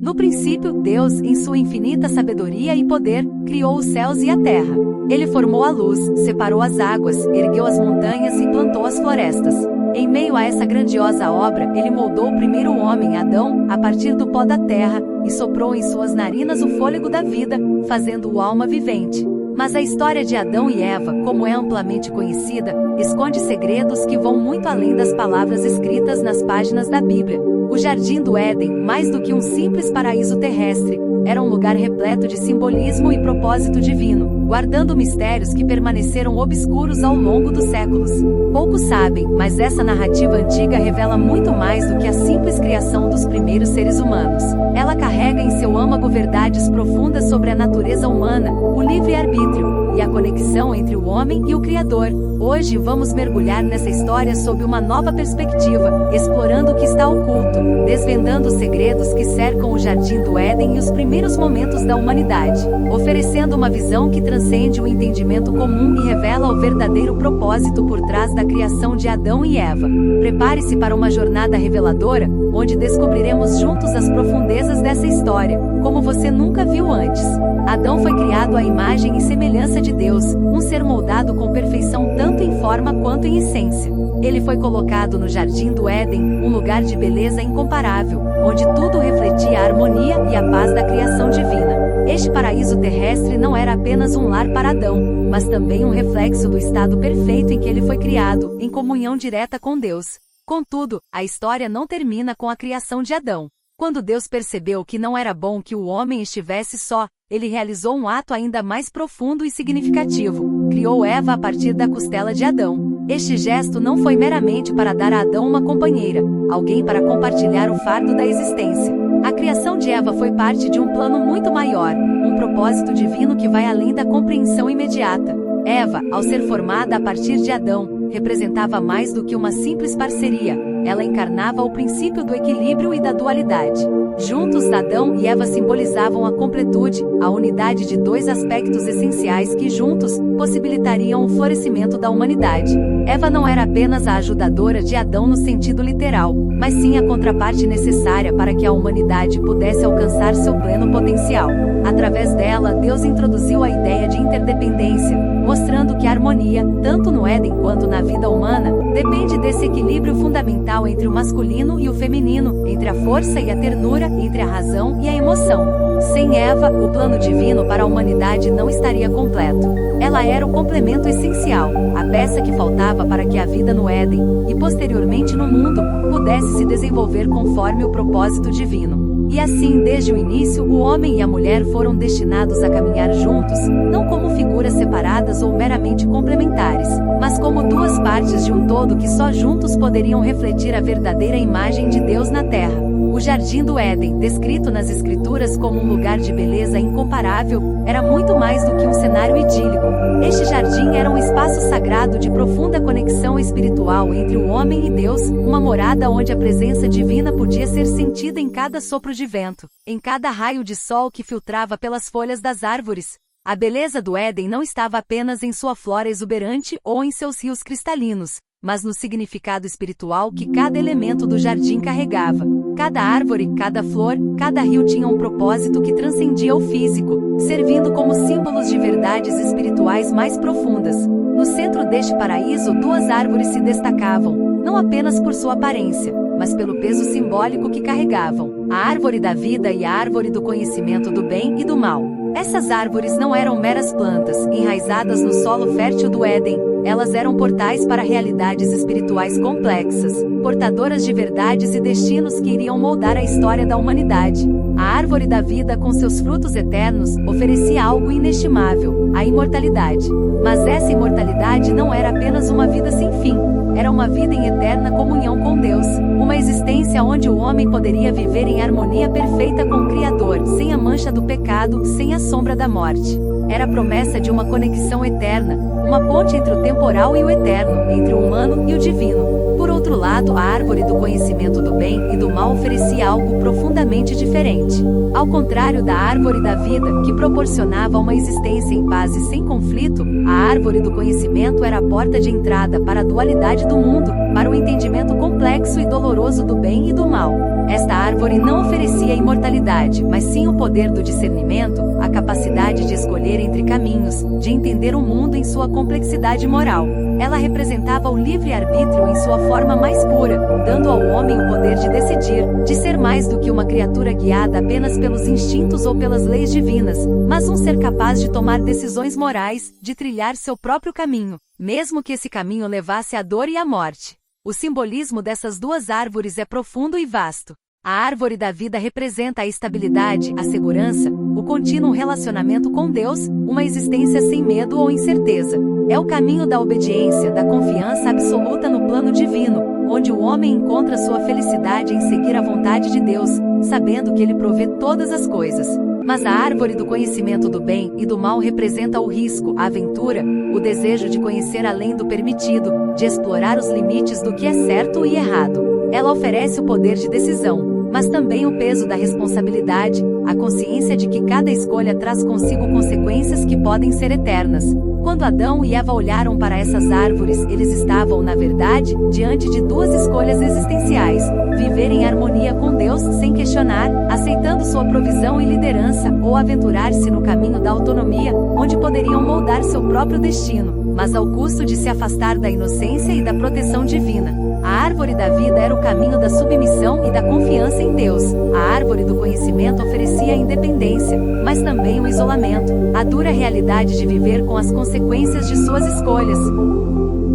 No princípio, Deus, em sua infinita sabedoria e poder, criou os céus e a terra. Ele formou a luz, separou as águas, ergueu as montanhas e plantou as florestas. Em meio a essa grandiosa obra, ele moldou o primeiro homem, Adão, a partir do pó da terra, e soprou em suas narinas o fôlego da vida, fazendo-o alma vivente. Mas a história de Adão e Eva, como é amplamente conhecida, esconde segredos que vão muito além das palavras escritas nas páginas da Bíblia. O Jardim do Éden, mais do que um simples paraíso terrestre, era um lugar repleto de simbolismo e propósito divino, guardando mistérios que permaneceram obscuros ao longo dos séculos. Poucos sabem, mas essa narrativa antiga revela muito mais do que a simples criação dos primeiros seres humanos. Ela carrega em seu âmago verdades profundas sobre a natureza humana, o livre-arbítrio, e a conexão entre o homem e o Criador. Hoje vamos mergulhar nessa história sob uma nova perspectiva, explorando o que está oculto, desvendando os segredos que cercam o Jardim do Éden e os primeiros momentos da humanidade, oferecendo uma visão que transcende o entendimento comum e revela o verdadeiro propósito por trás da criação de Adão e Eva. Prepare-se para uma jornada reveladora, onde descobriremos juntos as profundezas dessa história, como você nunca viu antes. Adão foi criado à imagem e semelhança de Deus, um ser moldado com perfeição tanto em forma quanto em essência. Ele foi colocado no Jardim do Éden, um lugar de beleza incomparável, onde tudo refletia a harmonia e a paz da criação divina. Este paraíso terrestre não era apenas um lar para Adão, mas também um reflexo do estado perfeito em que ele foi criado, em comunhão direta com Deus. Contudo, a história não termina com a criação de Adão. Quando Deus percebeu que não era bom que o homem estivesse só, ele realizou um ato ainda mais profundo e significativo. Criou Eva a partir da costela de Adão. Este gesto não foi meramente para dar a Adão uma companheira, alguém para compartilhar o fardo da existência. A criação de Eva foi parte de um plano muito maior, um propósito divino que vai além da compreensão imediata. Eva, ao ser formada a partir de Adão, representava mais do que uma simples parceria. Ela encarnava o princípio do equilíbrio e da dualidade. Juntos, Adão e Eva simbolizavam a completude, a unidade de dois aspectos essenciais que juntos possibilitariam o florescimento da humanidade. Eva não era apenas a ajudadora de Adão no sentido literal, mas sim a contraparte necessária para que a humanidade pudesse alcançar seu pleno potencial. Através dela, Deus introduziu a ideia de interdependência, mostrando que a harmonia, tanto no Éden quanto na vida humana, depende desse equilíbrio fundamental entre o masculino e o feminino, entre a força e a ternura, entre a razão e a emoção. Sem Eva, o plano divino para a humanidade não estaria completo. Ela era o complemento essencial, a peça que faltava para que a vida no Éden, e posteriormente no mundo, pudesse se desenvolver conforme o propósito divino. E assim, desde o início, o homem e a mulher foram destinados a caminhar juntos, não como figuras separadas ou meramente complementares, mas como duas partes de um todo que só juntos poderiam refletir a verdadeira imagem de Deus na Terra. O Jardim do Éden, descrito nas Escrituras como um lugar de beleza incomparável, era muito mais do que um cenário idílico. Este jardim era um espaço sagrado de profunda conexão espiritual entre o homem e Deus, uma morada onde a presença divina podia ser sentida em cada sopro de vento, em cada raio de sol que filtrava pelas folhas das árvores. A beleza do Éden não estava apenas em sua flora exuberante ou em seus rios cristalinos, mas no significado espiritual que cada elemento do jardim carregava. Cada árvore, cada flor, cada rio tinha um propósito que transcendia o físico, servindo como símbolos de verdades espirituais mais profundas. No centro deste paraíso, duas árvores se destacavam, não apenas por sua aparência, mas pelo peso simbólico que carregavam: a árvore da vida e a árvore do conhecimento do bem e do mal. Essas árvores não eram meras plantas, enraizadas no solo fértil do Éden. Elas eram portais para realidades espirituais complexas, portadoras de verdades e destinos que iriam moldar a história da humanidade. A árvore da vida, com seus frutos eternos, oferecia algo inestimável: a imortalidade. Mas essa imortalidade não era apenas uma vida sem fim. Era uma vida em eterna comunhão com Deus, uma existência onde o homem poderia viver em harmonia perfeita com o Criador, sem a mancha do pecado, sem a sombra da morte. Era a promessa de uma conexão eterna, uma ponte entre o temporal e o eterno, entre o humano e o divino. Por outro lado, a árvore do conhecimento do bem e do mal oferecia algo profundamente diferente. Ao contrário da árvore da vida, que proporcionava uma existência em paz e sem conflito, a árvore do conhecimento era a porta de entrada para a dualidade do mundo, para o entendimento complexo e doloroso do bem e do mal. Esta árvore não oferecia imortalidade, mas sim o poder do discernimento, a capacidade de escolher entre caminhos, de entender o mundo em sua complexidade moral. Ela representava o livre-arbítrio em sua forma mais pura, dando ao homem o poder de decidir, de ser mais do que uma criatura guiada apenas pelos instintos ou pelas leis divinas, mas um ser capaz de tomar decisões morais, de trilhar seu próprio caminho, mesmo que esse caminho levasse à dor e à morte. O simbolismo dessas duas árvores é profundo e vasto. A árvore da vida representa a estabilidade, a segurança, o contínuo relacionamento com Deus, uma existência sem medo ou incerteza. É o caminho da obediência, da confiança absoluta no plano divino, onde o homem encontra sua felicidade em seguir a vontade de Deus, sabendo que Ele provê todas as coisas. Mas a árvore do conhecimento do bem e do mal representa o risco, a aventura, o desejo de conhecer além do permitido, de explorar os limites do que é certo e errado. Ela oferece o poder de decisão, mas também o peso da responsabilidade, a consciência de que cada escolha traz consigo consequências que podem ser eternas. Quando Adão e Eva olharam para essas árvores, eles estavam, na verdade, diante de duas escolhas existenciais: viver em harmonia com Deus sem questionar, aceitando sua provisão e liderança, ou aventurar-se no caminho da autonomia, onde poderiam moldar seu próprio destino, mas ao custo de se afastar da inocência e da proteção divina. A árvore da vida era o caminho da submissão e da confiança em Deus. A árvore do conhecimento oferecia a independência, mas também o isolamento, a dura realidade de viver com as consequências de suas escolhas.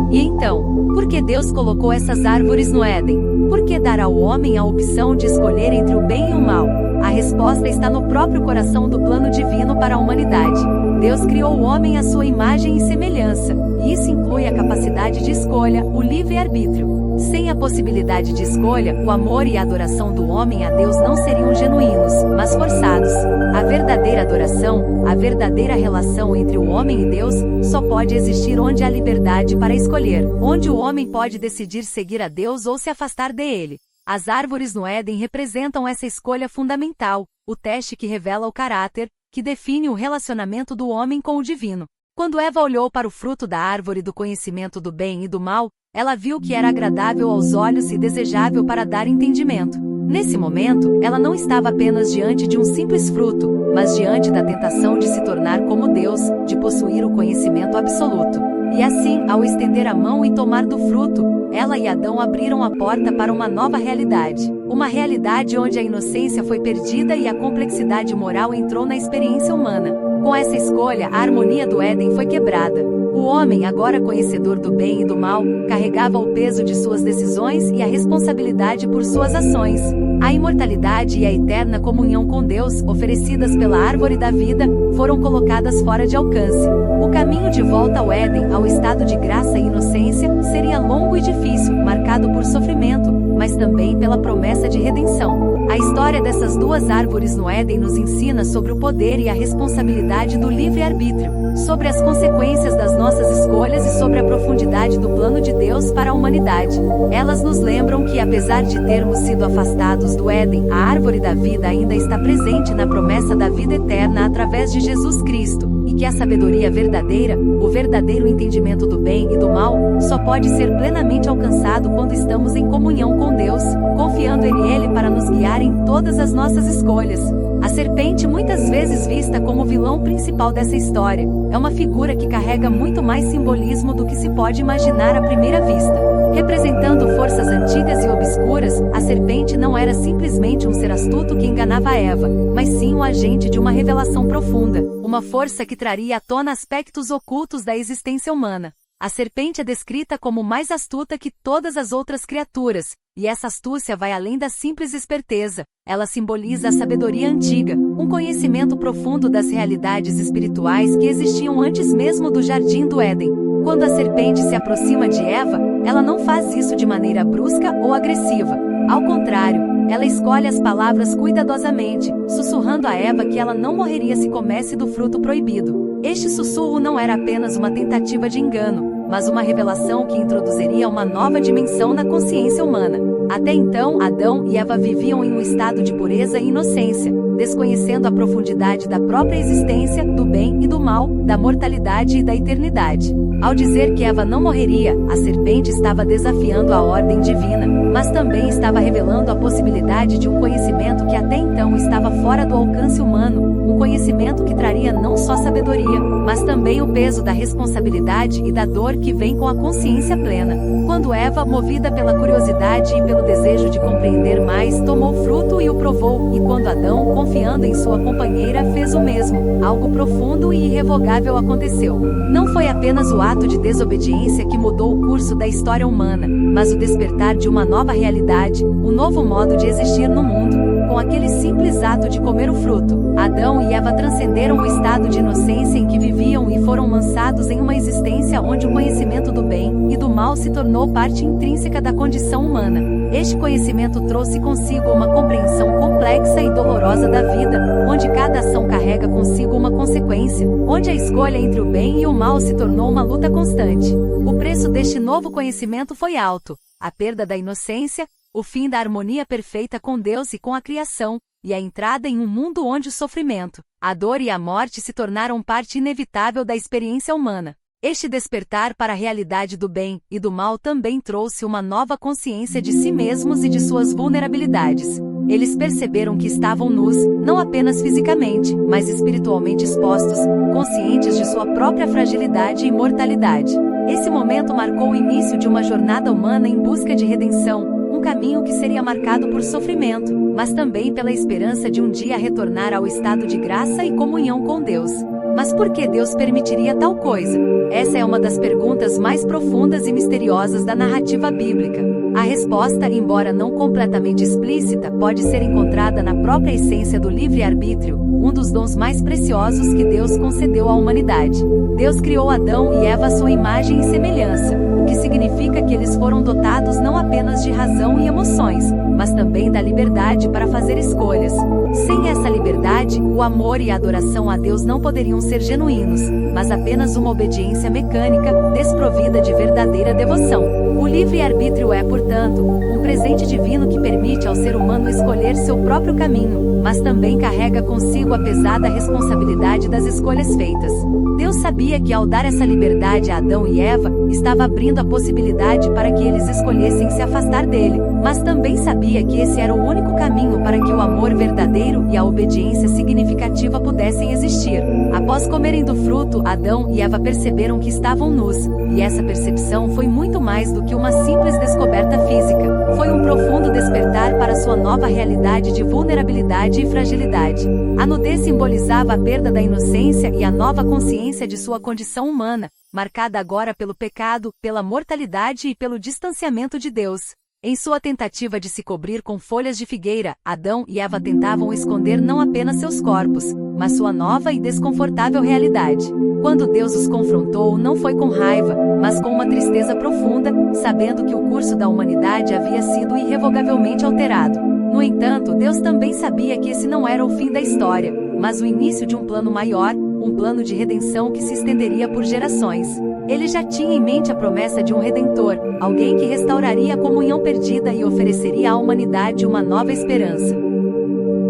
E então, por que Deus colocou essas árvores no Éden? Por que dar ao homem a opção de escolher entre o bem e o mal? A resposta está no próprio coração do plano divino para a humanidade. Deus criou o homem à sua imagem e semelhança, e isso inclui a capacidade de escolha, o livre-arbítrio. Sem a possibilidade de escolha, o amor e a adoração do homem a Deus não seriam genuínos, mas forçados. A verdadeira adoração, a verdadeira relação entre o homem e Deus, só pode existir onde há liberdade para escolher, onde o homem pode decidir seguir a Deus ou se afastar dele. As árvores no Éden representam essa escolha fundamental, o teste que revela o caráter, que define o relacionamento do homem com o divino. Quando Eva olhou para o fruto da árvore do conhecimento do bem e do mal, ela viu que era agradável aos olhos e desejável para dar entendimento. Nesse momento, ela não estava apenas diante de um simples fruto, mas diante da tentação de se tornar como Deus, de possuir o conhecimento absoluto. E assim, ao estender a mão e tomar do fruto, ela e Adão abriram a porta para uma nova realidade. Uma realidade onde a inocência foi perdida e a complexidade moral entrou na experiência humana. Com essa escolha, a harmonia do Éden foi quebrada. O homem, agora conhecedor do bem e do mal, carregava o peso de suas decisões e a responsabilidade por suas ações. A imortalidade e a eterna comunhão com Deus, oferecidas pela árvore da vida, foram colocadas fora de alcance. O caminho de volta ao Éden, ao estado de graça e inocência, seria longo e difícil, marcado por sofrimento, mas também pela promessa de redenção. A história dessas duas árvores no Éden nos ensina sobre o poder e a responsabilidade do livre-arbítrio, sobre as consequências das nossas escolhas e sobre a profundidade do plano de Deus para a humanidade. Elas nos lembram que, apesar de termos sido afastados do Éden, a árvore da vida ainda está presente na promessa da vida eterna através de Jesus Cristo, e que a sabedoria verdadeira, o verdadeiro entendimento do bem e do mal, só pode ser plenamente alcançado quando estamos em comunhão com Deus, confiando em Ele para nos guiar em todas as nossas escolhas. A serpente, muitas vezes vista como o vilão principal dessa história, é uma figura que carrega muito mais simbolismo do que se pode imaginar à primeira vista. Representando forças antigas e obscuras, a serpente não era simplesmente um ser astuto que enganava Eva, mas sim o agente de uma revelação profunda, uma força que traria à tona aspectos ocultos da existência humana. A serpente é descrita como mais astuta que todas as outras criaturas, e essa astúcia vai além da simples esperteza. Ela simboliza a sabedoria antiga, um conhecimento profundo das realidades espirituais que existiam antes mesmo do jardim do Éden. Quando a serpente se aproxima de Eva, ela não faz isso de maneira brusca ou agressiva. Ao contrário, ela escolhe as palavras cuidadosamente, sussurrando a Eva que ela não morreria se comesse do fruto proibido. Este sussurro não era apenas uma tentativa de engano, mas uma revelação que introduziria uma nova dimensão na consciência humana. Até então, Adão e Eva viviam em um estado de pureza e inocência. desconhecendo a profundidade da própria existência, do bem e do mal, da mortalidade e da eternidade. Ao dizer que Eva não morreria, a serpente estava desafiando a ordem divina, mas também estava revelando a possibilidade de um conhecimento que até então estava fora do alcance humano, um conhecimento que traria não só sabedoria, mas também o peso da responsabilidade e da dor que vem com a consciência plena. Quando Eva, movida pela curiosidade e pelo desejo de compreender mais, tomou o fruto e o provou, e quando Adão, confiando em sua companheira, fez o mesmo, algo profundo e irrevogável aconteceu. Não foi apenas o ato de desobediência que mudou o curso da história humana, mas o despertar de uma nova realidade, um novo modo de existir no mundo. Com aquele simples ato de comer o fruto, Adão e Eva transcenderam o estado de inocência em que viviam e foram lançados em uma existência onde o conhecimento do bem e do mal se tornou parte intrínseca da condição humana. Este conhecimento trouxe consigo uma compreensão complexa e dolorosa da vida, onde cada ação carrega consigo uma consequência, onde a escolha entre o bem e o mal se tornou uma luta constante. O preço deste novo conhecimento foi alto: a perda da inocência, o fim da harmonia perfeita com Deus e com a criação, e a entrada em um mundo onde o sofrimento, a dor e a morte se tornaram parte inevitável da experiência humana. Este despertar para a realidade do bem e do mal também trouxe uma nova consciência de si mesmos e de suas vulnerabilidades. Eles perceberam que estavam nus, não apenas fisicamente, mas espiritualmente expostos, conscientes de sua própria fragilidade e mortalidade. Esse momento marcou o início de uma jornada humana em busca de redenção, um caminho que seria marcado por sofrimento, mas também pela esperança de um dia retornar ao estado de graça e comunhão com Deus. Mas por que Deus permitiria tal coisa? Essa é uma das perguntas mais profundas e misteriosas da narrativa bíblica. A resposta, embora não completamente explícita, pode ser encontrada na própria essência do livre-arbítrio, um dos dons mais preciosos que Deus concedeu à humanidade. Deus criou Adão e Eva à sua imagem e semelhança, o que significa que eles foram dotados não apenas de razão e emoções, mas também da liberdade para fazer escolhas. Sem essa liberdade, o amor e a adoração a Deus não poderiam ser genuínos, mas apenas uma obediência mecânica, desprovida de verdadeira devoção. O livre-arbítrio é, portanto, um presente divino que permite ao ser humano escolher seu próprio caminho, mas também carrega consigo a pesada responsabilidade das escolhas feitas. Deus sabia que ao dar essa liberdade a Adão e Eva, estava abrindo a possibilidade para que eles escolhessem se afastar dele, mas também sabia que esse era o único caminho para que o amor verdadeiro e a obediência significativa pudessem existir. Após comerem do fruto, Adão e Eva perceberam que estavam nus, e essa percepção foi muito mais do que uma simples descoberta física. Foi um profundo despertar para sua nova realidade de vulnerabilidade e fragilidade. A nudez simbolizava a perda da inocência e a nova consciência de sua condição humana, marcada agora pelo pecado, pela mortalidade e pelo distanciamento de Deus. Em sua tentativa de se cobrir com folhas de figueira, Adão e Eva tentavam esconder não apenas seus corpos, mas sua nova e desconfortável realidade. Quando Deus os confrontou, não foi com raiva, mas com uma tristeza profunda, sabendo que o curso da humanidade havia sido irrevogavelmente alterado. No entanto, Deus também sabia que esse não era o fim da história, mas o início de um plano maior, um plano de redenção que se estenderia por gerações. Ele já tinha em mente a promessa de um Redentor, alguém que restauraria a comunhão perdida e ofereceria à humanidade uma nova esperança.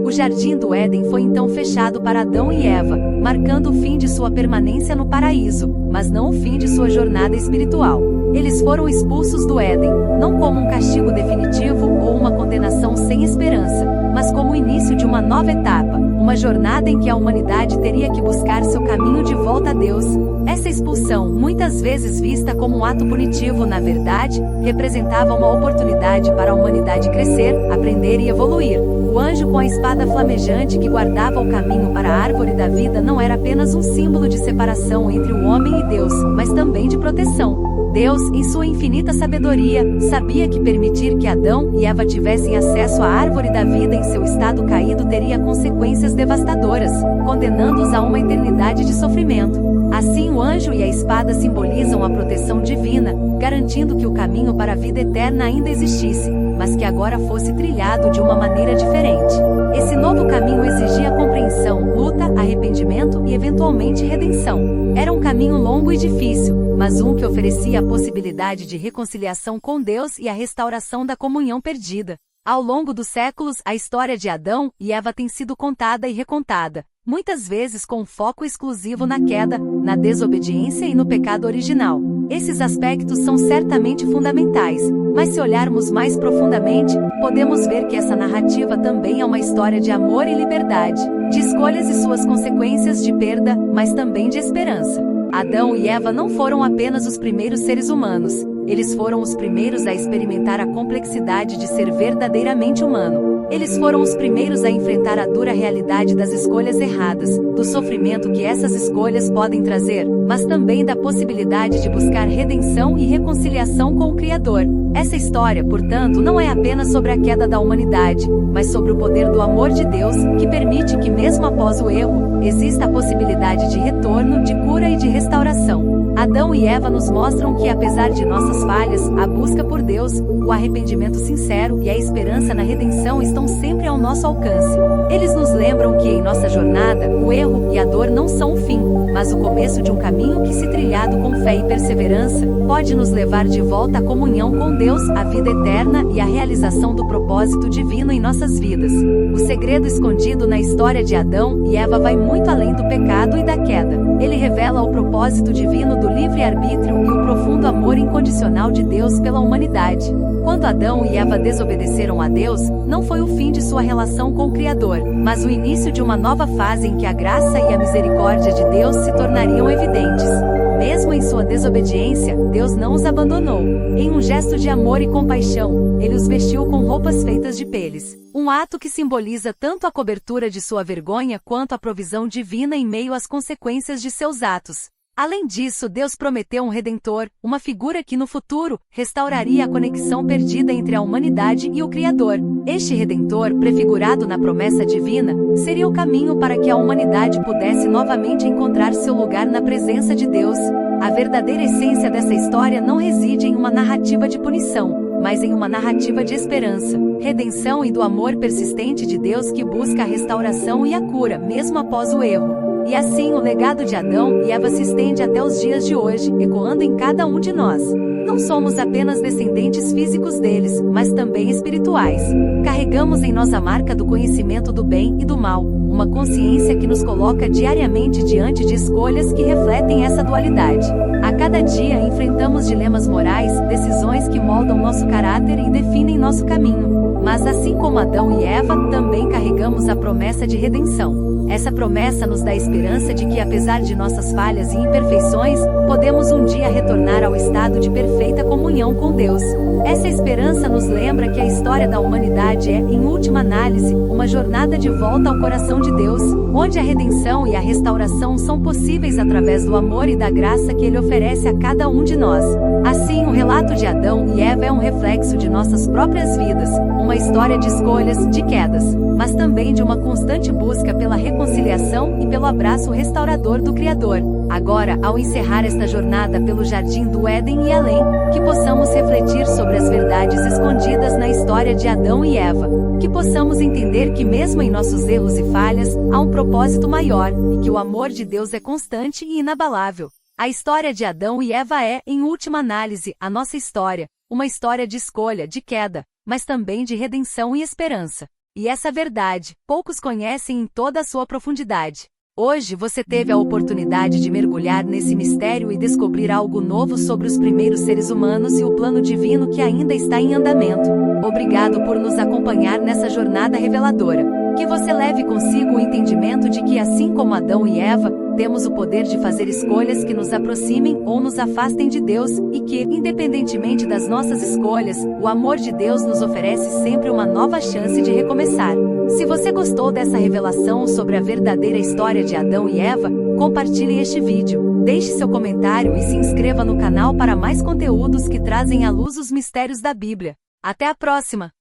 O Jardim do Éden foi então fechado para Adão e Eva, marcando o fim de sua permanência no paraíso, mas não o fim de sua jornada espiritual. Eles foram expulsos do Éden, não como um castigo definitivo ou uma condenação sem esperança, mas como o início de uma nova etapa, uma jornada em que a humanidade teria que buscar seu caminho de volta a Deus. Essa expulsão, muitas vezes vista como um ato punitivo, na verdade, representava uma oportunidade para a humanidade crescer, aprender e evoluir. O anjo com a espada flamejante que guardava o caminho para a árvore da vida não era apenas um símbolo de separação entre o homem e Deus, mas também de proteção. Deus, em sua infinita sabedoria, sabia que permitir que Adão e Eva tivessem acesso à árvore da vida em seu estado caído teria consequências devastadoras, condenando-os a uma eternidade de sofrimento. Assim, o anjo e a espada simbolizam a proteção divina, garantindo que o caminho para a vida eterna ainda existisse, mas que agora fosse trilhado de uma maneira diferente. Esse novo caminho exigia compreensão, luta, arrependimento e eventualmente redenção. Era um caminho longo e difícil, mas um que oferecia a possibilidade de reconciliação com Deus e a restauração da comunhão perdida. Ao longo dos séculos, a história de Adão e Eva tem sido contada e recontada, muitas vezes com foco exclusivo na queda, na desobediência e no pecado original. Esses aspectos são certamente fundamentais, mas se olharmos mais profundamente, podemos ver que essa narrativa também é uma história de amor e liberdade, de escolhas e suas consequências de perda, mas também de esperança. Adão e Eva não foram apenas os primeiros seres humanos, eles foram os primeiros a experimentar a complexidade de ser verdadeiramente humano. Eles foram os primeiros a enfrentar a dura realidade das escolhas erradas, do sofrimento que essas escolhas podem trazer, mas também da possibilidade de buscar redenção e reconciliação com o Criador. Essa história, portanto, não é apenas sobre a queda da humanidade, mas sobre o poder do amor de Deus, que permite que mesmo após o erro, exista a possibilidade de retorno, de cura e de restauração. Adão e Eva nos mostram que, apesar de nossas falhas, a busca por Deus, o arrependimento sincero e a esperança na redenção estão sempre ao nosso alcance. Eles nos lembram que em nossa jornada, o erro e a dor não são o fim, mas o começo de um caminho que, se trilhado com fé e perseverança, pode nos levar de volta à comunhão com Deus, à vida eterna e à realização do propósito divino em nossas vidas. O segredo escondido na história de Adão e Eva vai muito além do pecado e da queda. Ele revela o propósito divino do livre-arbítrio e o profundo amor incondicional de Deus pela humanidade. Quando Adão e Eva desobedeceram a Deus, não foi o fim de sua relação com o Criador, mas o início de uma nova fase em que a graça e a misericórdia de Deus se tornariam evidentes. Mesmo em sua desobediência, Deus não os abandonou. Em um gesto de amor e compaixão, ele os vestiu com roupas feitas de peles. Um ato que simboliza tanto a cobertura de sua vergonha quanto a provisão divina em meio às consequências de seus atos. Além disso, Deus prometeu um Redentor, uma figura que no futuro restauraria a conexão perdida entre a humanidade e o Criador. Este Redentor, prefigurado na promessa divina, seria o caminho para que a humanidade pudesse novamente encontrar seu lugar na presença de Deus. A verdadeira essência dessa história não reside em uma narrativa de punição, mas em uma narrativa de esperança, redenção e do amor persistente de Deus que busca a restauração e a cura, mesmo após o erro. E assim o legado de Adão e Eva se estende até os dias de hoje, ecoando em cada um de nós. Não somos apenas descendentes físicos deles, mas também espirituais. Carregamos em nós a marca do conhecimento do bem e do mal, uma consciência que nos coloca diariamente diante de escolhas que refletem essa dualidade. A cada dia enfrentamos dilemas morais, decisões que moldam nosso caráter e definem nosso caminho. Mas assim como Adão e Eva, também carregamos a promessa de redenção. Essa promessa nos dá a esperança de que, apesar de nossas falhas e imperfeições, podemos um dia retornar ao estado de perfeita comunhão com Deus. Essa esperança nos lembra que a história da humanidade é, em última análise, uma jornada de volta ao coração de Deus, onde a redenção e a restauração são possíveis através do amor e da graça que Ele oferece a cada um de nós. Assim, o relato de Adão e Eva é um reflexo de nossas próprias vidas, uma história de escolhas, de quedas, mas também de uma constante busca pela reconciliação e pelo abraço restaurador do Criador. Agora, ao encerrar esta jornada pelo jardim do Éden e além, que possamos refletir sobre as verdades escondidas na história de Adão e Eva, que possamos entender que mesmo em nossos erros e falhas, há um propósito maior, e que o amor de Deus é constante e inabalável. A história de Adão e Eva é, em última análise, a nossa história, uma história de escolha, de queda, mas também de redenção e esperança. E essa verdade, poucos conhecem em toda a sua profundidade. Hoje você teve a oportunidade de mergulhar nesse mistério e descobrir algo novo sobre os primeiros seres humanos e o plano divino que ainda está em andamento. Obrigado por nos acompanhar nessa jornada reveladora. Que você leve consigo o entendimento de que, assim como Adão e Eva, temos o poder de fazer escolhas que nos aproximem ou nos afastem de Deus, e que, independentemente das nossas escolhas, o amor de Deus nos oferece sempre uma nova chance de recomeçar. Se você gostou dessa revelação sobre a verdadeira história de Adão e Eva, compartilhe este vídeo, deixe seu comentário e se inscreva no canal para mais conteúdos que trazem à luz os mistérios da Bíblia. Até a próxima!